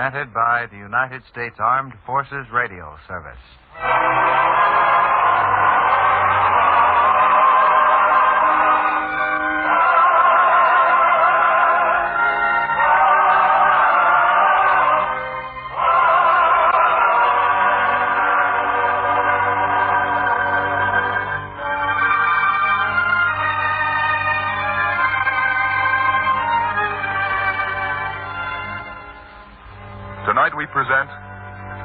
presented by the United States Armed Forces Radio Service. Tonight we present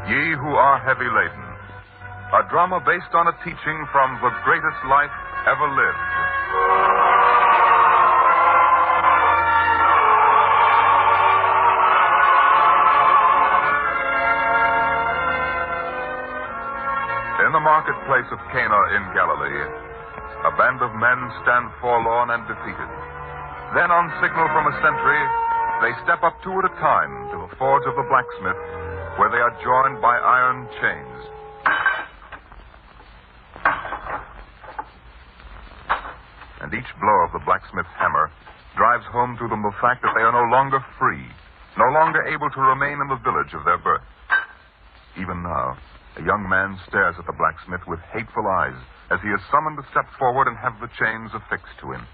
Ye Who Are Heavy Laden, a drama based on a teaching from the greatest life ever lived. In the marketplace of Cana in Galilee, a band of men stand forlorn and defeated. Then, on signal from a sentry, they step up two at a time to the forge of the blacksmith, where they are joined by iron chains. And each blow of the blacksmith's hammer drives home to them the fact that they are no longer free, no longer able to remain in the village of their birth. Even now, a young man stares at the blacksmith with hateful eyes as he is summoned to step forward and have the chains affixed to him.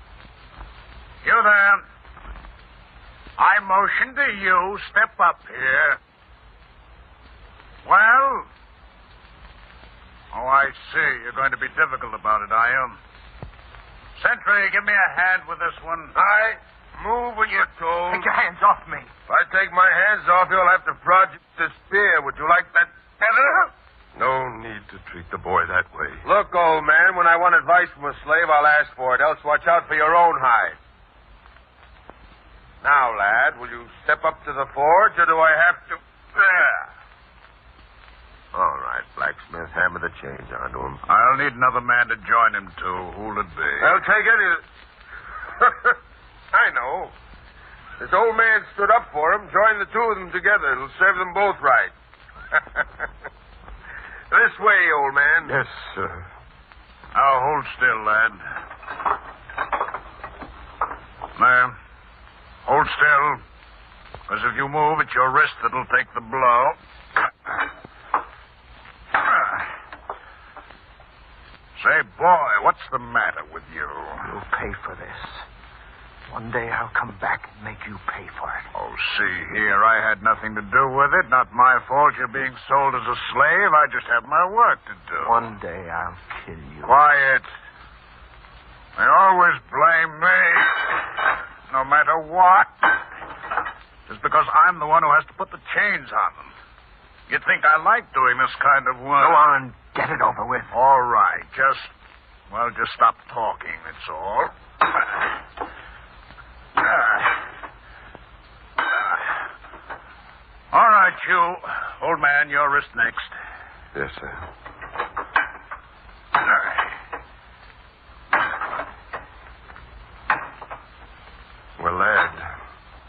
You there. I motion to you, step up here. Well? Oh, I see. You're going to be difficult about it, are you? Sentry, give me a hand with this one. Aye. Move when you're told. Take your hands off me. If I take my hands off, you'll have to project the spear. Would you like that better? No need to treat the boy that way. Look, old man, when I want advice from a slave, I'll ask for it. Else watch out for your own hide. Now, lad, will you step up to the forge, or do I have to... There. All right, blacksmith, hammer the chains onto him. I'll need another man to join him, too. Who'll it be? I'll take any... I know. This old man stood up for him. Join the two of them together. It'll serve them both right. This way, old man. Yes, sir. Now, hold still, lad. There. Hold still. Because if you move, it's your wrist that'll take the blow. Say, boy, what's the matter with you? You'll pay for this. One day I'll come back and make you pay for it. Oh, see here, I had nothing to do with it. Not my fault you're being sold as a slave. I just have my work to do. One day I'll kill you. Quiet. They always blame me. No matter what. Just because I'm the one who has to put the chains on them. You'd think I like doing this kind of work. Go on, get it over with. All right. Just stop talking, that's all. All right, you. Old man, your wrist next. Yes, sir. Well, lad,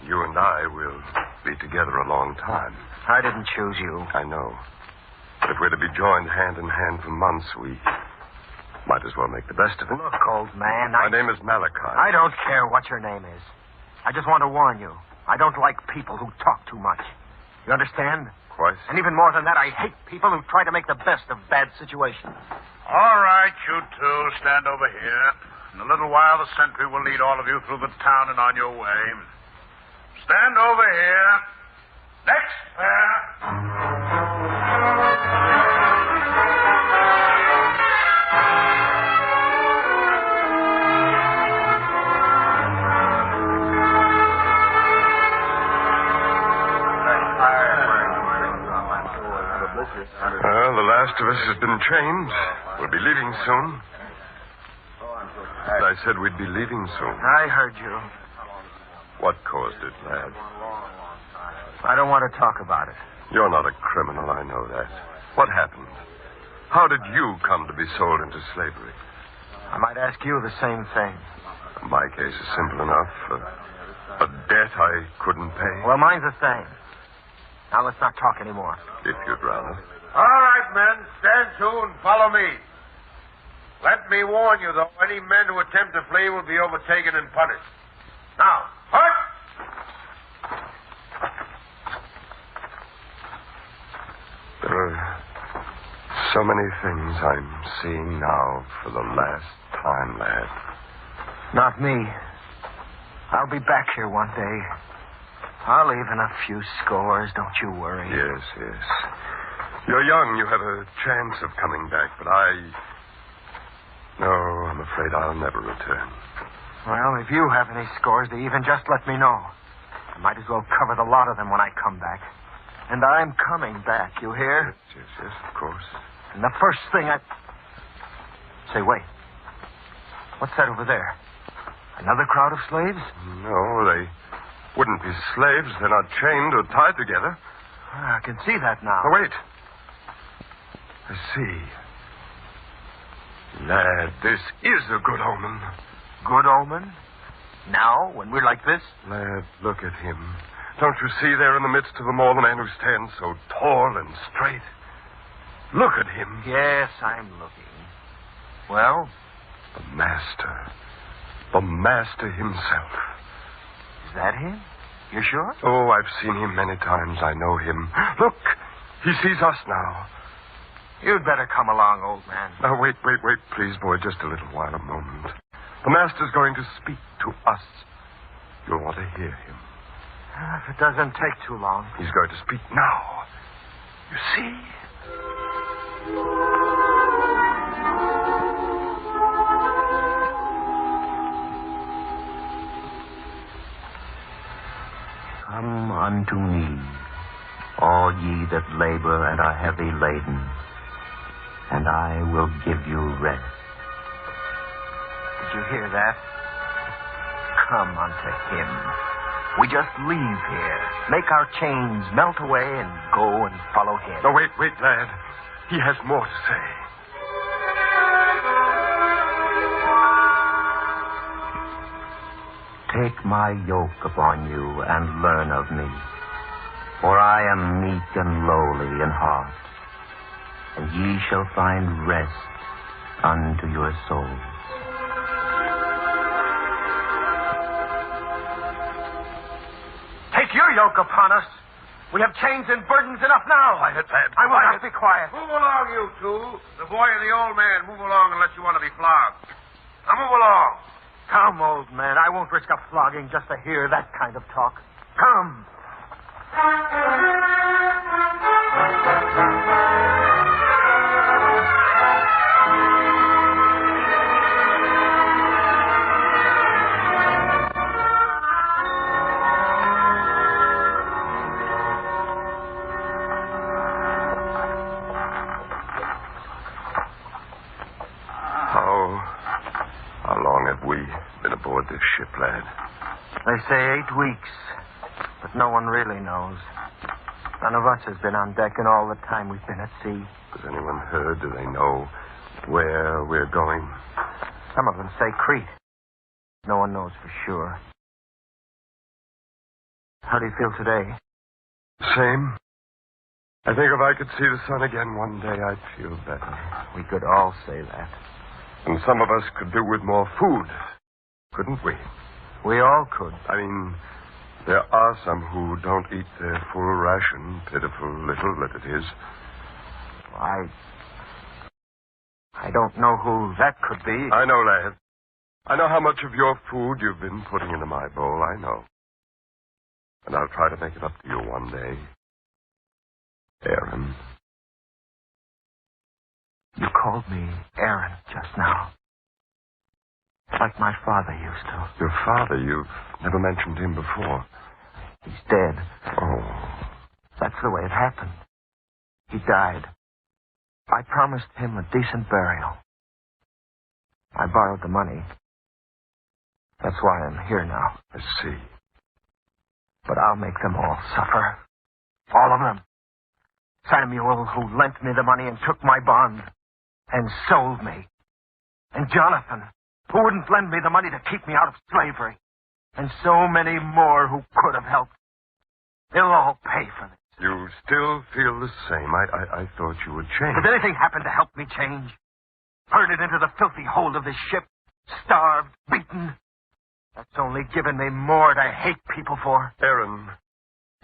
you and I will be together a long time. I didn't choose you. I know. But if we're to be joined hand in hand for months, we might as well make the best of it. Look, old man, My name is Malachi. I don't care what your name is. I just want to warn you. I don't like people who talk too much. You understand? Quite. And even more than that, I hate people who try to make the best of bad situations. All right, you two, stand over here. In a little while, the sentry will lead all of you through the town and on your way. Stand over here. Next pair. Well, the last of us has been trained. We'll be leaving soon. I said we'd be leaving soon. I heard you. What caused it, lad? I don't want to talk about it. You're not a criminal, I know that. What happened? How did you come to be sold into slavery? I might ask you the same thing. My case is simple enough. A debt I couldn't pay. Well, mine's the same. Now, let's not talk anymore. If you'd rather. All right, men. Stand to and follow me. Let me warn you, though, any men who attempt to flee will be overtaken and punished. Now, hut! So many things I'm seeing now for the last time, lad. Not me. I'll be back here one day. I'll even a few scores, don't you worry. Yes, yes. You're young. You have a chance of coming back, but No, I'm afraid I'll never return. Well, if you have any scores to even, just let me know. I might as well cover the lot of them when I come back. And I'm coming back, you hear? Yes, of course. And the first thing Say, wait. What's that over there? Another crowd of slaves? No, they wouldn't be slaves. They're not chained or tied together. I can see that now. Oh, wait. I see. Lad, this is a good omen. Good omen? Now, when we're like this? Lad, look at him. Don't you see there in the midst of them all the man who stands so tall and straight? Look at him. Yes, I'm looking. Well? The master. The master himself. Is that him? You sure? Oh, I've seen him many times. I know him. Look, he sees us now. You'd better come along, old man. Now, wait, please, boy, just a little while, a moment. The master's going to speak to us. You'll want to hear him. If it doesn't take too long. He's going to speak now. You see? Come unto me, all ye that labor and are heavy laden, and I will give you rest. Did you hear that? Come unto him. We just leave here, make our chains melt away, and go and follow him. No, wait, lad. He has more to say. Take my yoke upon you and learn of me, for I am meek and lowly in heart, and ye shall find rest unto your souls. Take your yoke upon us. We have chains and burdens enough now. Quiet, lad. I will not be quiet. Move along, you two. The boy and the old man. Move along unless you want to be flogged. Now move along. Come, old man. I won't risk a flogging just to hear that kind of talk. Come. How long have we been aboard this ship, lad? They say 8 weeks, but no one really knows. None of us has been on deck in all the time we've been at sea. Has anyone heard? Do they know where we're going? Some of them say Crete. No one knows for sure. How do you feel today? Same. I think if I could see the sun again one day, I'd feel better. We could all say that. And some of us could do with more food, couldn't we? We all could. I mean, there are some who don't eat their full ration, pitiful little that it is. I don't know who that could be. I know, lad. I know how much of your food you've been putting into my bowl. I know. And I'll try to make it up to you one day. Aaron. You called me Aaron just now. Like my father used to. Your father, you've never mentioned him before. He's dead. Oh. That's the way it happened. He died. I promised him a decent burial. I borrowed the money. That's why I'm here now. I see. But I'll make them all suffer. All of them. Samuel, who lent me the money and took my bond and sold me. And Jonathan, who wouldn't lend me the money to keep me out of slavery. And so many more who could have helped. They'll all pay for this. You still feel the same. I thought you would change. Did anything happen to help me change? Herded into the filthy hold of this ship, starved, beaten. That's only given me more to hate people for. Aaron,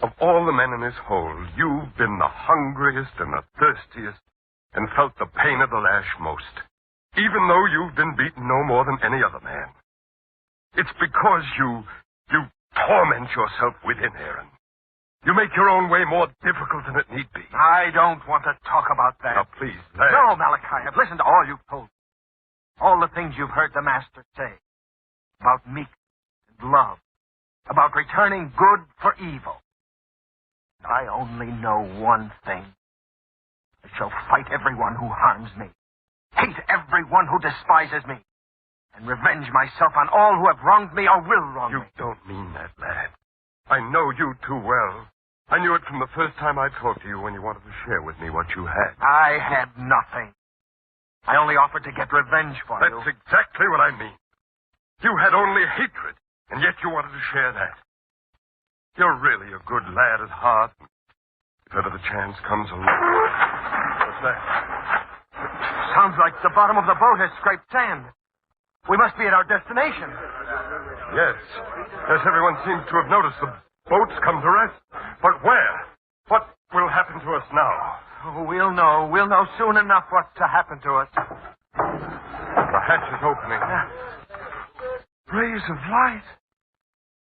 of all the men in this hold, you've been the hungriest and the thirstiest. and felt the pain of the lash most, even though you've been beaten no more than any other man. It's because you torment yourself within, Aaron. You make your own way more difficult than it need be. I don't want to talk about that. Now, please, Lad. No, Malachi, I've listened to all you've told me. All the things you've heard the Master say. About meekness and love. About returning good for evil. I only know one thing. I shall fight everyone who harms me. Hate everyone who despises me. And revenge myself on all who have wronged me or will wrong me. You don't mean that, lad. I know you too well. I knew it from the first time I talked to you when you wanted to share with me what you had. I had nothing. I only offered to get revenge for you. That's exactly what I mean. You had only hatred, and yet you wanted to share that. You're really a good lad at heart. If ever the chance comes along... What's that? Sounds like the bottom of the boat has scraped sand. We must be at our destination. Yes. Yes, everyone seems to have noticed the boat's come to rest. But where? What will happen to us now? Oh, we'll know. We'll know soon enough what to happen to us. The hatch is opening. Rays of light.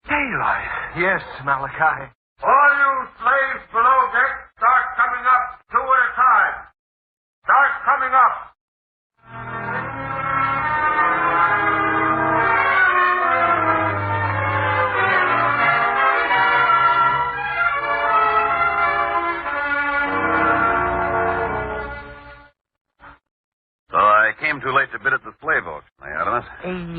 Daylight. Yes, Malachi. All you slaves below deck, start coming up 2 at a time. Start coming up. So I came too late to bid at the slave auction, Artemis.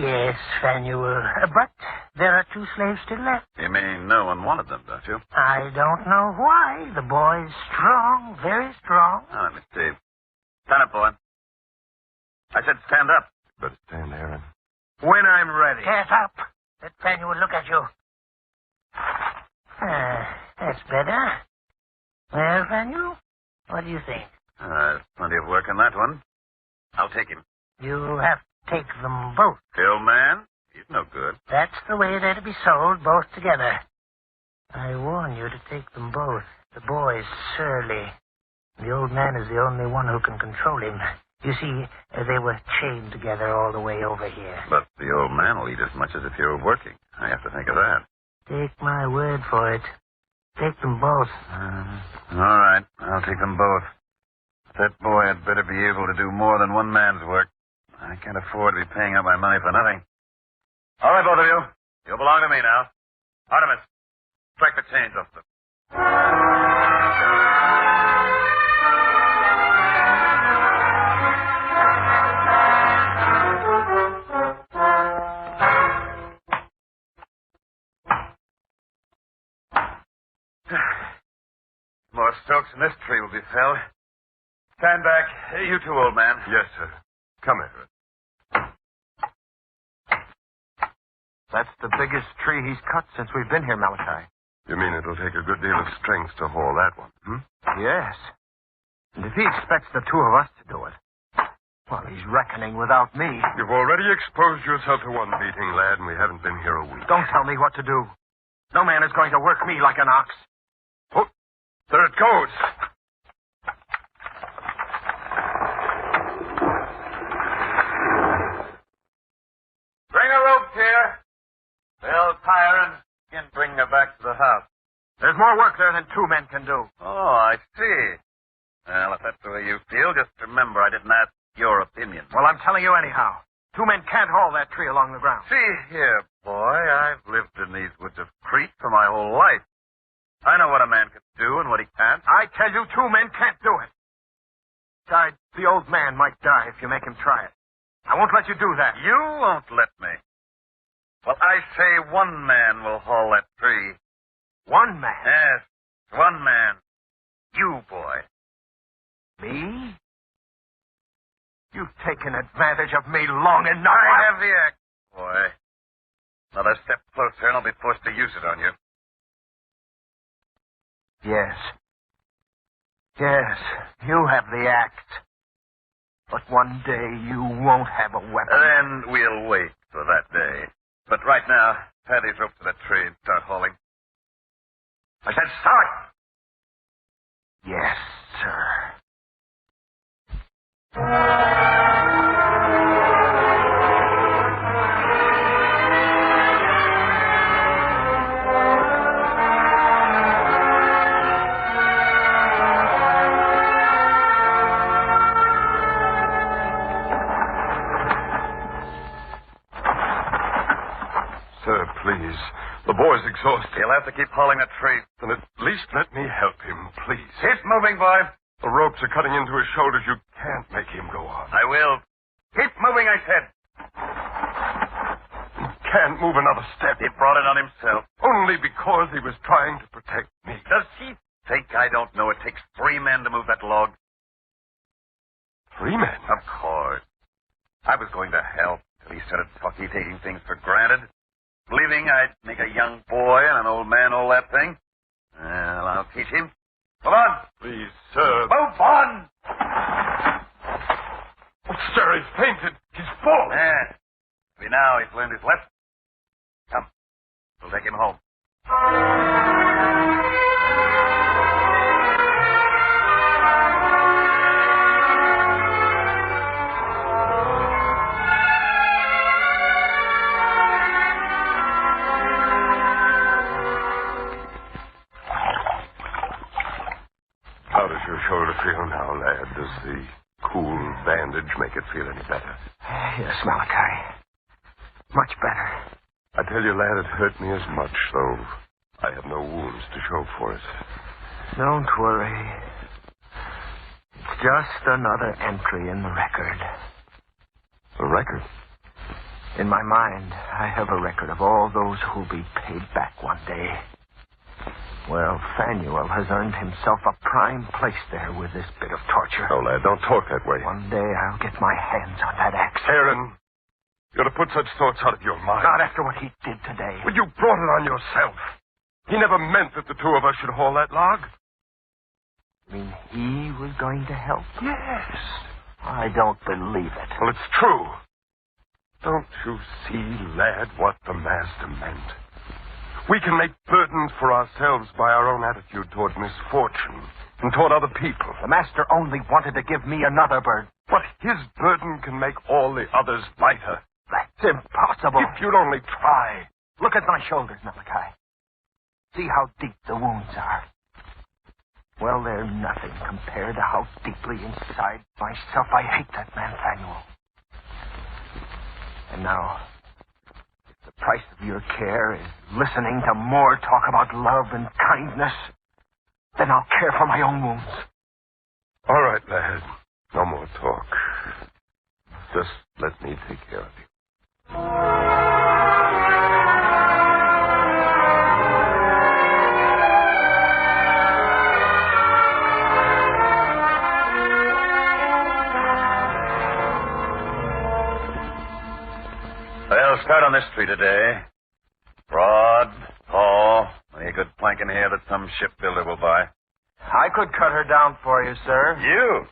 Yes, Fanuel. But there are 2 slaves still left. You mean no one wanted them, don't you? I don't know why. The boy's strong, very strong. Oh, let me see. Stand up, boy. I said stand up. Better stand, Aaron. When I'm ready. Get up. Let Fanuel look at you. That's better. Well, Fanuel, what do you think? There's plenty of work in that one. I'll take him. You have to take them both. The old man? He's no good. That's the way they're to be sold, both together. I warn you to take them both. The boy's surly. The old man is the only one who can control him. You see, they were chained together all the way over here. But the old man will eat as much as if you were working. I have to think of that. Take my word for it. Take them both. All right. I'll take them both. That boy had better be able to do more than one man's work. I can't afford to be paying out my money for nothing. All right, both of you. You belong to me now. Artemis, strike the chains off them. More stalks in this tree will be felled. Stand back. Hey, you too, old man. Yes, sir. Come here. That's the biggest tree he's cut since we've been here, Malachi. You mean it'll take a good deal of strength to haul that one, Yes. And if he expects the 2 of us to do it, well, he's reckoning without me. You've already exposed yourself to one beating, lad, and we haven't been here a week. Don't tell me what to do. No man is going to work me like an ox. Oh, there it goes. Bring a rope here. They'll tie her and bring her back to the house. There's more work there than 2 men can do. Oh, I see. Well, if that's the way you feel, just remember I didn't ask your opinion. Well, I'm telling you anyhow. 2 men can't haul that tree along the ground. See here, boy, I've lived in these woods of Crete for my whole life. I know what a man can do and what he can't. I tell you, 2 men can't do it. Besides, the old man might die if you make him try it. I won't let you do that. You won't let me. Well, I say 1 man will haul that tree. 1 man? Yes, 1 man. You, boy. Me? You've taken advantage of me long enough. I have the axe, boy. Another step closer and I'll be forced to use it on you. Yes. Yes, you have the axe. But one day you won't have a weapon. Then we'll wait for that day. But right now, tie these ropes to that tree and start hauling. I said start! Yes, sir. Sir, please. The boy's exhausted. He'll have to keep hauling that tree. Then at least let me help him, please. Keep moving, boy. The ropes are cutting into his shoulders. You can't make him go on. I will. Keep moving, I said. He can't move another step. He brought it on himself. Only because he was trying to protect me. Does he think I don't know it takes 3 men to move that log? 3 men? Of course. I was going to help till he started taking things for granted. Believing I'd make a young boy and an old man all that thing. Well, I'll teach him. Come on. Please, sir. Move on. Oh, sir, he's fainted. He's fallen. Yeah. Maybe now he's learned his lesson. Come. We'll take him home. How does your shoulder feel now, lad? Does the cool bandage make it feel any better? Yes, Malachi. Much better. I tell you, lad, it hurt me as much, though I have no wounds to show for it. Don't worry. It's just another entry in the record. A record? In my mind, I have a record of all those who'll be paid back one day. Well, Fanuel has earned himself a prime place there with this bit of torture. Oh, lad, don't talk that way. One day I'll get my hands on that axe. Aaron, you're to put such thoughts out of your mind. Not after what he did today. But you brought it on yourself. He never meant that the two of us should haul that log. You mean he was going to help? Yes. I don't believe it. Well, it's true. Don't you see, lad, what the master meant? We can make burdens for ourselves by our own attitude toward misfortune and toward other people. The master only wanted to give me another burden. But his burden can make all the others lighter. That's impossible. If you'll only try. Look at my shoulders, Malachi. See how deep the wounds are. Well, they're nothing compared to how deeply inside myself I hate that man, Fanuel. And now, if the price of your care is listening to more talk about love and kindness, then I'll care for my own wounds. All right, lad. No more talk. Just let me take care of you. Well, start on this tree today. Broad, tall, plenty of good plank in here that some shipbuilder will buy. I could cut her down for you, sir. You?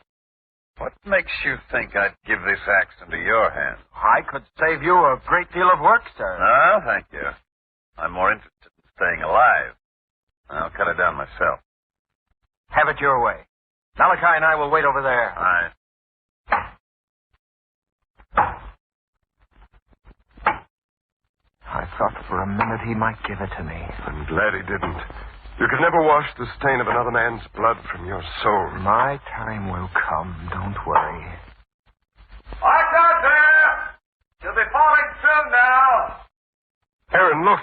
What makes you think I'd give this axe into your hands? I could save you a great deal of work, sir. No, thank you. I'm more interested in staying alive. I'll cut it down myself. Have it your way. Malachi and I will wait over there. All right. I thought for a minute he might give it to me. I'm glad he didn't. You can never wash the stain of another man's blood from your soul. My time will come, don't worry. Watch out there! You'll be falling soon now. Aaron, look.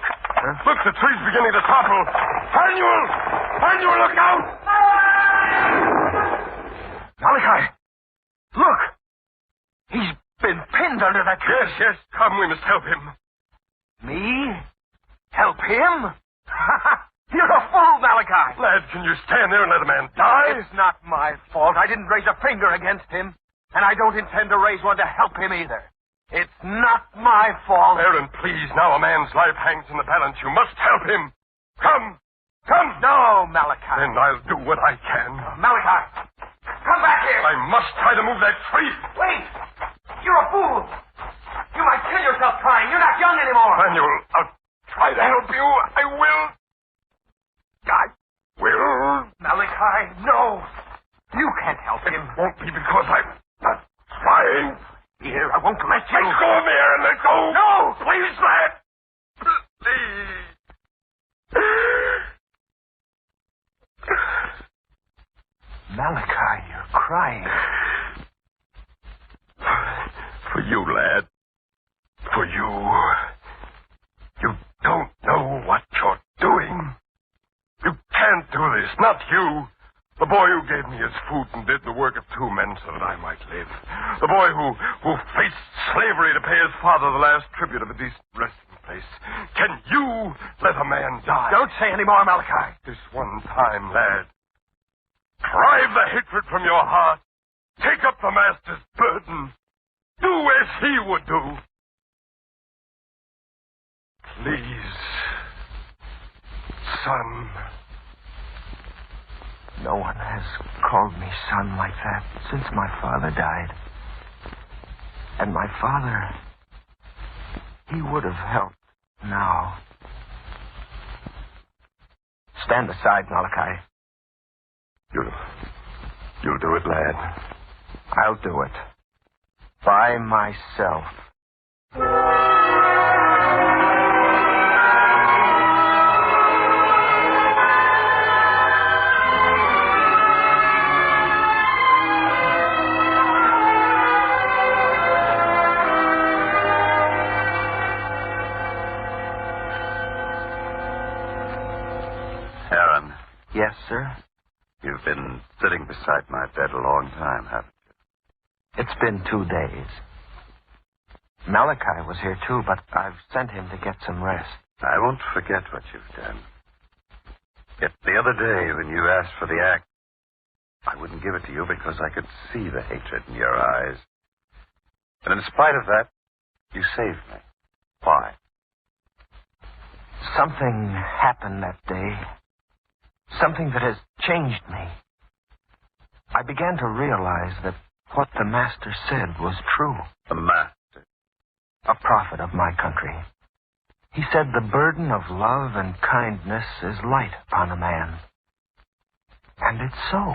Look, the tree's beginning to topple. Fanuel! Fanuel, look out! Malachi! Look! He's been pinned under that tree. Yes, yes. Come, we must help him. Me? Help him? You're a fool, Malachi. Lad, can you stand there and let a man die? It's not my fault. I didn't raise a finger against him. And I don't intend to raise one to help him either. It's not my fault. Aaron, please. Now a man's life hangs in the balance. You must help him. Come. Come. No, Malachi. Then I'll do what I can. Malachi, come back here. I must try to move that tree. Wait. You're a fool. You might kill yourself trying. You're not young anymore. Fanuel, I'll try to help you. I will. I will. Malachi, no. You can't help him. It won't be because I'm not here. I won't let you. Let go of me, Aaron. Let go. No, please, lad. Please. Malachi, you're crying. For you, lad. For you. You don't know what you're doing. You can't do this. Not you. The boy who gave me his food and did the work of 2 men so that I might live. The boy who faced slavery to pay his father the last tribute of a decent resting place. Can you let a man die? Don't say any more, Malachi. This one time, lad. Drive the hatred from your heart. Take up the master's burden. Do as he would do. Please, son. No one has called me son like that since my father died. And my father, he would have helped now. Stand aside, Malachi. You'll do it, lad. I'll do it. By myself. Aaron, Yes, sir? you've been sitting beside my bed a long time, haven't you? It's been 2 days. Malachi was here, too, but I've sent him to get some rest. I won't forget what you've done. Yet the other day, when you asked for the axe, I wouldn't give it to you because I could see the hatred in your eyes. And in spite of that, you saved me. Why? Something happened that day. Something that has changed me. I began to realize that what the master said was true. The master. A prophet of my country. He said the burden of love and kindness is light upon a man. And it's so.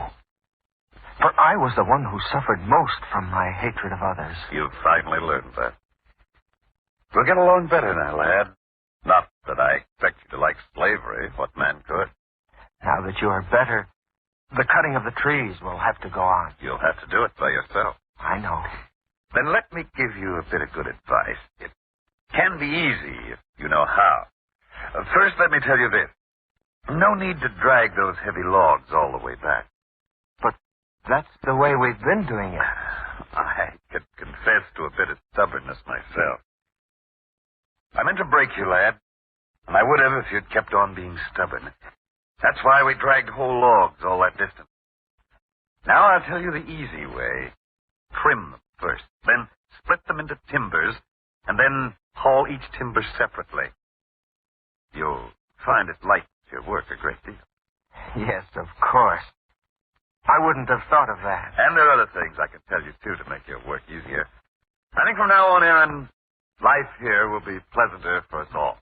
For I was the one who suffered most from my hatred of others. You've finally learned that. We'll get along better now, lad. Not that I expect you to like slavery. What man could? Now that you are better, the cutting of the trees will have to go on. You'll have to do it by yourself. I know. Then let me give you a bit of good advice. It can be easy if you know how. First, let me tell you this. No need to drag those heavy logs all the way back. But that's the way we've been doing it. I could confess to a bit of stubbornness myself. I meant to break you, lad, and I would have if you'd kept on being stubborn. That's why we dragged whole logs all that distance. Now I'll tell you the easy way. Trim them first, then split them into timbers, and then haul each timber separately. You'll find it lightens your work a great deal. Yes, of course. I wouldn't have thought of that. And there are other things I can tell you, too, to make your work easier. I think from now on, Aaron, life here will be pleasanter for us all.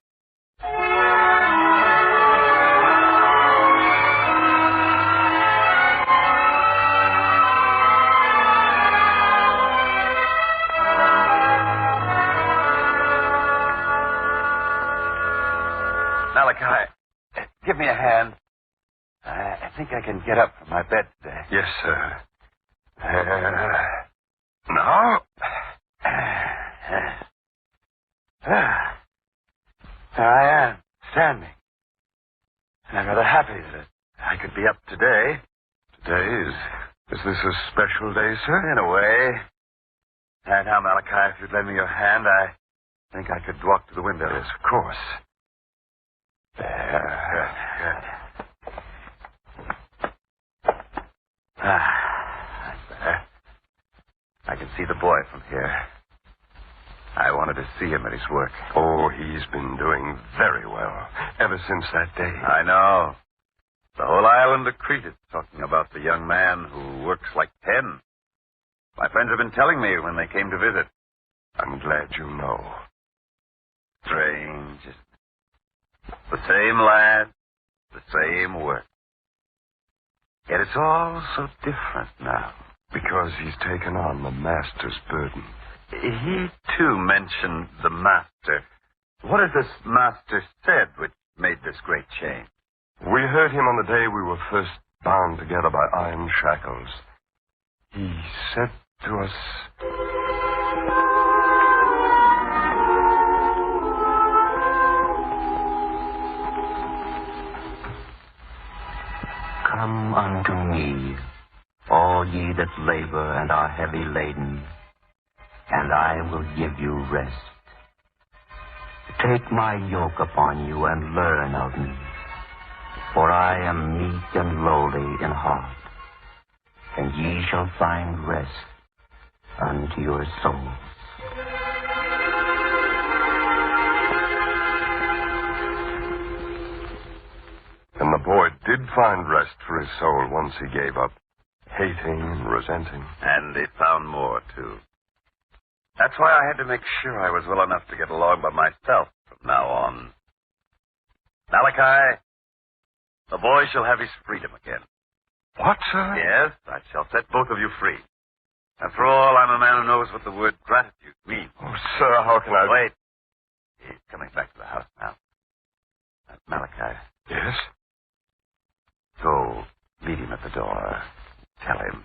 Malachi, give me a hand. I think I can get up from my bed today. Yes, sir. Now? There I am, standing. And I'm rather happy that I could be up today. Today is this a special day, sir? In a way. And now, Malachi, if you'd lend me your hand, I think I could walk to the window. Yes, of course. There. Good. That's better. I can see the boy from here. I wanted to see him at his work. Oh, he's been doing very well ever since that day. I know. The whole island of Crete is talking about the young man who works like 10. My friends have been telling me when they came to visit. I'm glad you know. Strange, isn't it? The same lad, the same work. Yet it's all so different now. Because he's taken on the master's burden. He, too, mentioned the master. What has this master said which made this great change? We heard him on the day we were first bound together by iron shackles. He said to us, "Come unto me, all ye that labor and are heavy laden, and I will give you rest. Take my yoke upon you and learn of me, for I am meek and lowly in heart, and ye shall find rest unto your souls." and the boy did find rest for his soul once he gave up hating and resenting. And he found more, too. That's why I had to make sure I was well enough to get along by myself from now on. Malachi, the boy shall have his freedom again. What, sir? Yes, I shall set both of you free. After all, I'm a man who knows what the word gratitude means. Oh, sir, how can I... Wait. He's coming back to the house now. Malachi. Yes? Go, meet him at the door. Tell him.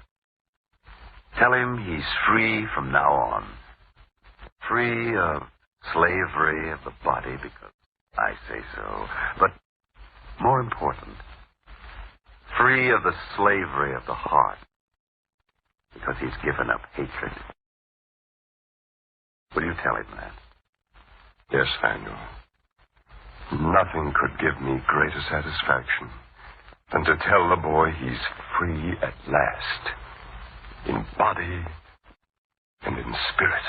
Tell him he's free from now on. Free of slavery of the body, because I say so. But more important, free of the slavery of the heart, because he's given up hatred. Will you tell him that? Yes, Daniel. Nothing could give me greater satisfaction than to tell the boy he's free at last, in body and in spirit.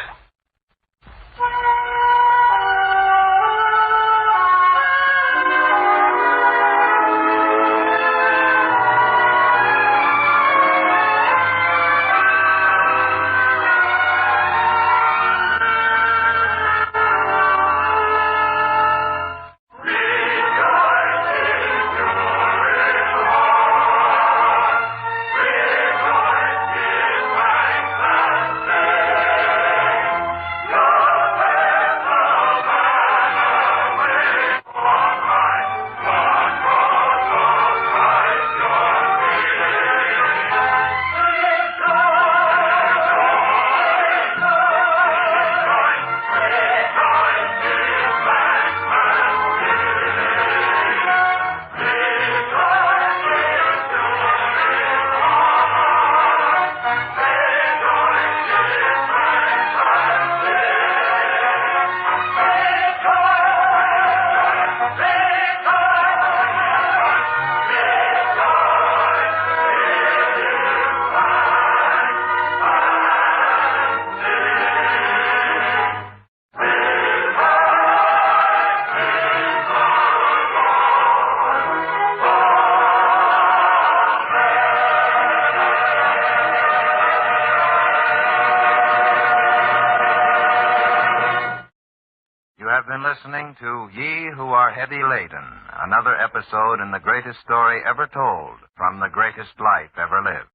Listening to Ye Who Are Heavy Laden, another episode in the greatest story ever told from the greatest life ever lived.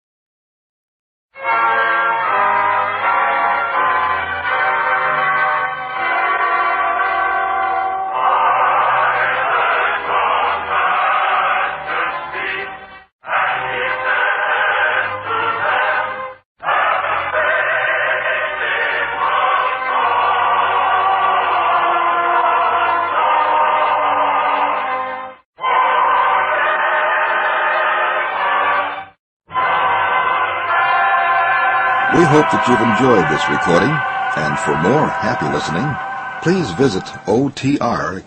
We hope that you've enjoyed this recording, and for more happy listening, please visit otrcat.com.